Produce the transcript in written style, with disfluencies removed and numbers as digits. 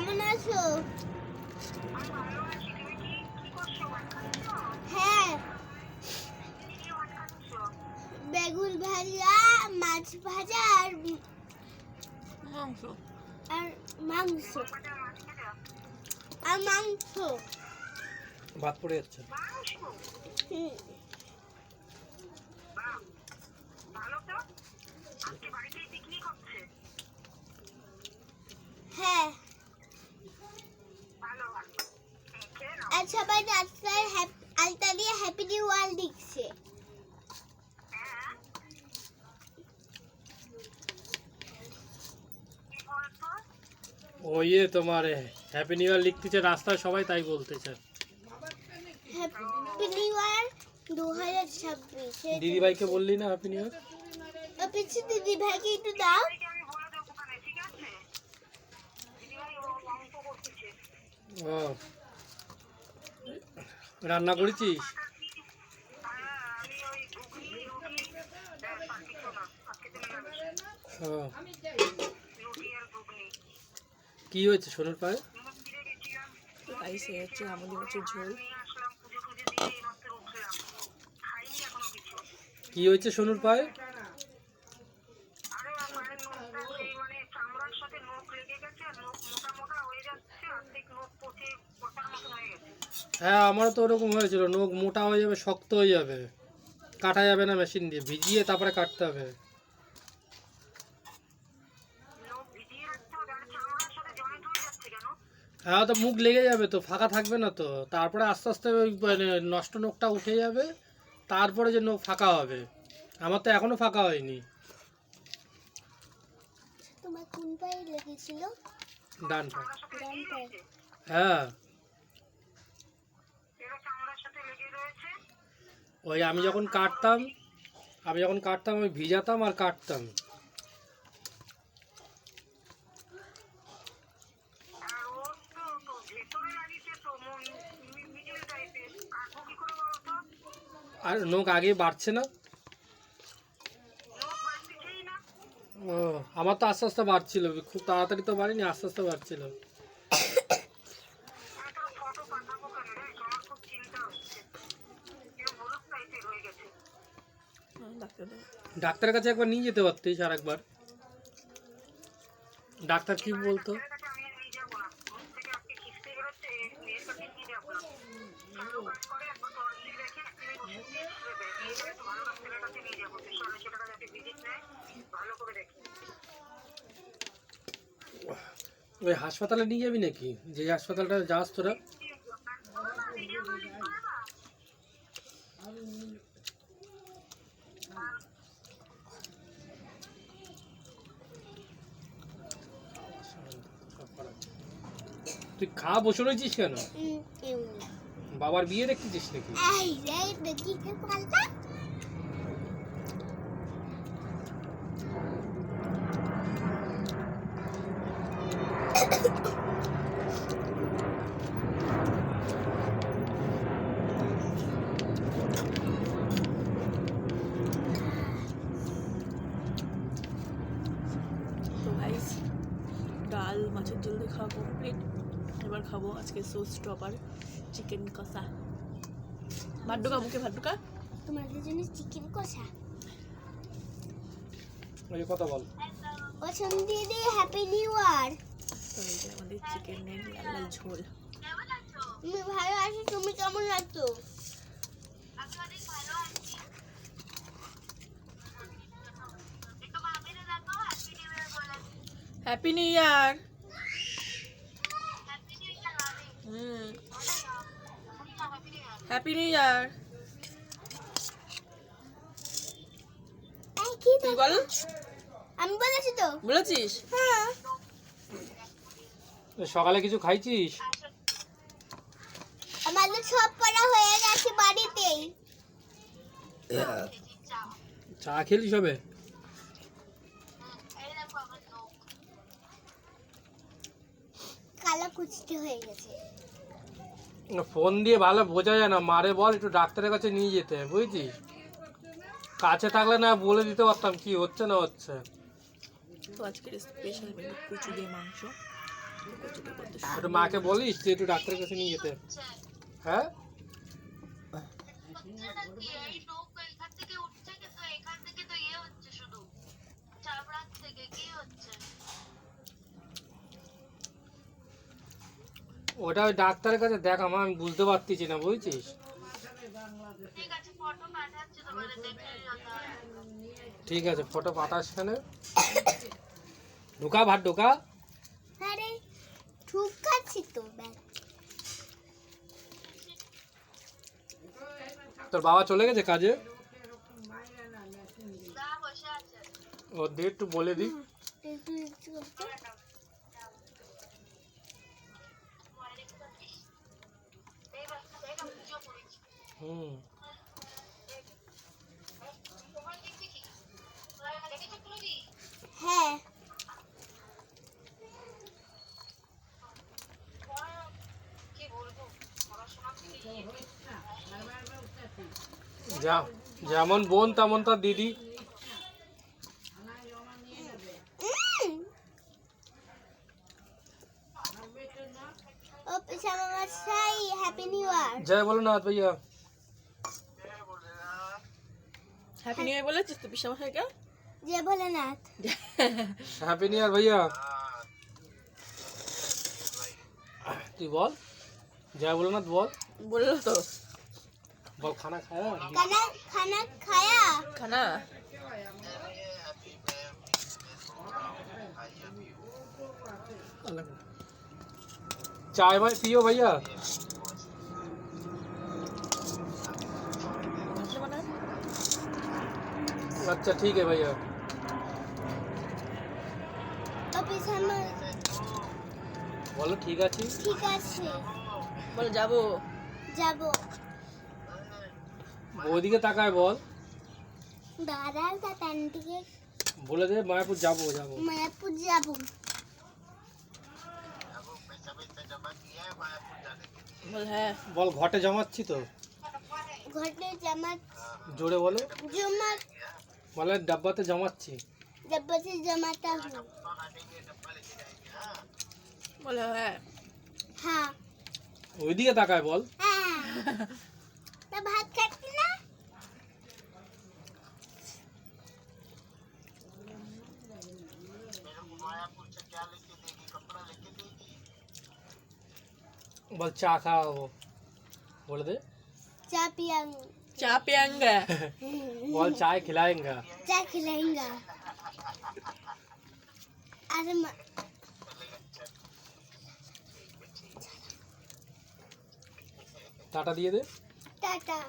কেমন আছো? হ্যাঁ, বেগুন ভাজা, মাছ ভাজা মাংস। আর মাংস আর মাংস। ভাত পড়ে যাচ্ছে। হুম, হ্যাঁ। আর সবাই রাস্তায় আলতা দিয়ে হ্যাপি নিউ ইয়ার লিখছে। ওই তোমার হ্যাপি নিউ ইয়ার লিখতেছে রাস্তায় সবাই, তাই বলতেছে। Happy new year 2026। দিদি ভাইকে বললি না হ্যাপি নিউ ইয়ার? পিছু দিদি ভাইকে একটু দাও। ও, রান্না করেছিস? ও, কি হয়েছে সোনুর পায়ে? গাইস এই হচ্ছে আমাদের মাছের ঝোল। কি হয়েছে সোনুর পায়ে? হ্যাঁ, আমারও তো ওরকম হয়েছিল, নখ মোটা হয়ে যাবে, শক্ত হয়ে যাবে, কাটা যাবে না মেশিন দিয়ে, ভিজিয়ে তারপরে কাটতে হবে। হ্যাঁ, তো মুখ লেগে যাবে, তো ফাঁকা থাকবে না, তো তারপরে আস্তে আস্তে ওই মানে নষ্ট নখটা উঠে যাবে, তারপরে যে নখ ফাঁকা হবে। আমার তো এখনো ফাঁকা হয়নি। তোমার কোন পায়ে লেগেছিল? ডান পা। ডান পায়ে। হ্যাঁ, ওই আমি যখন কাটতাম আমি ভিজাতাম আর কাটতাম। আর নখ আগে বাড়ছে না। ও, আমার তো আস্তে আস্তে বাড়ছিল, খুব তাড়াতাড়ি তো বাড়িনি, আস্তে আস্তে বাড়ছিল। ডাক্তারের কাছে একবার নিয়ে যেতে পারতিস আর একবার। ডাক্তার কি বলতো? ওই হাসপাতালে নিয়ে যাবি নাকি, যে হাসপাতালটা যাস তোরা? তুই খা বসে রয়েছিস কেন? বাবার বিয়ে দেখতেছিস নাকি? তো গাইস ডাল মাছের ঝোল দিয়ে খাওয়া কমপ্লিট। এবার খাবো আজকে সোস টপার চিকেন কষা। ভাত ঢোকা মুখে, ভাত ঢোকা। তোমাদের জন্য চিকেন কষা। ওই কথা বল। পছন্দ দিদি হ্যাপি নিউ ইয়ার। তো এই যে আমাদের চিকেনের লাল লাল ঝোল। তুমি ভালো আছো? তুমি কেমন আছো? Happy new year. Happy new year. কি তুই বল। আমি বলেছি তো। বলেছিস? হ্যাঁ। সকালে কিছু খাইছিস? আমাদের সব পড়া হয়ে গেছে বাড়িতেই। চা খেলি সবে? কালো কুচটি হয়ে গেছে। ফোন দিয়ে ভালো বোঝা যায় না, মারে বল একটু ডাক্তারের কাছে নিয়ে যেতে, বুঝছিস? কাছে থাকলে না বলে দিতে পারতাম কি হচ্ছে না হচ্ছে। তো আজকের স্পেশাল মেনু কচু দিয়ে মাংস, একটু মাকে বলিস যে একটু ডাক্তারের কাছে নিয়ে যেতে। হ্যাঁ ওটা ওই ডাক্তারের কাছে দেখা মা, আমি বুঝতে পারতেছি না বুঝছিস। ঠিক আছে ফটো পাঠাস এখানে। ঢোকা ভাত ঢোকা। আরে ঢুকাচ্ছি তো ব্যাগ। তোর বাবা চলে গেছে কাজে? ও দিয়ে একটু বলে দি। হুম হ্যাঁ যা যেমন বোন তেমন তার দিদি। ও পিসা মামা সাই হ্যাপি নিউ ইয়ার। জয় বলো না ভাইয়া। হ্যাপি নিউ ইয়ার বলেছিস তো পিসামশাইকে? জয় ভোলেনাথ। হ্যাপি নিউ ইয়ার ভাইয়া। তুই বল জয় বলো না বল। বললো তো বল খানা খায়া। খানা খানা খায়া। খানা चाय भाई पियो भैया। अच्छा ठीक है भैया। ও পিসা মামা बोलो ठीक আছে। ঠিক আছে বল যাবো। যাবো। ওদিকে তাকায় বল। দাদার তান্টিকে বলে দে মায়াপুর যাবো যাবো। মায়াপুর যাবো। বল হ্যাঁ। বল ঘটে জমাচ্ছি তো। ঘটে জামা জোরে বলো। জমা বলে ডাব্বাতে জমাচ্ছি। डब्बे जमाता हूँ। বলো হ্যাঁ। हाँ ওইদিকে তাকায় বল। हाँ तो भात खाती ना। বল চা খাওয়াবো बोल दे। चाय पियांगा। চা পিয়াঙ্গা। बोल चाय खिलाएंगा। चाय खिलाएंगा। अरे टाटा दिए दे। टाटा।